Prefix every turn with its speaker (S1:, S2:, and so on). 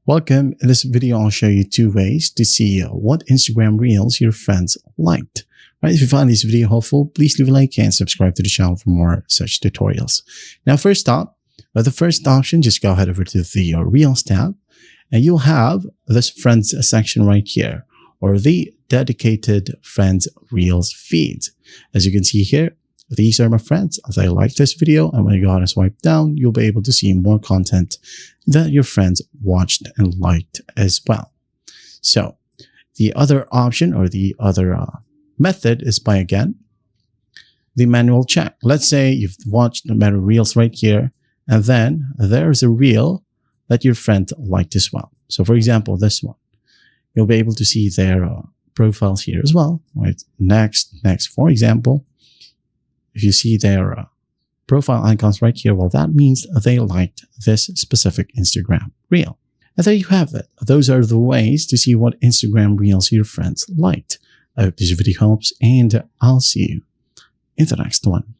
S1: Welcome. In this video, I'll show you two ways to see what Instagram Reels your friends liked. Right? If you find this video helpful, please leave a like and subscribe to the channel for more such tutorials. Now, first up, the first option, just go ahead over to the Reels tab, and you'll have this Friends section right here, or the dedicated Friends Reels feed. As you can see here, these are my friends. They like this video, and when you go ahead and swipe down, you'll be able to see more content that your friends watched and liked as well. So the other option, or the other method, is by, again, the manual check. Let's say you've watched the manual Reels right here, and then there's a reel that your friend liked as well. So for example, this one, you'll be able to see their profiles here as well. Right? Next, for example, if you see their profile icons right here, well, that means they liked this specific Instagram Reel. And there you have it. Those are the ways to see what Instagram Reels your friends liked. I hope this video helps, and I'll see you in the next one.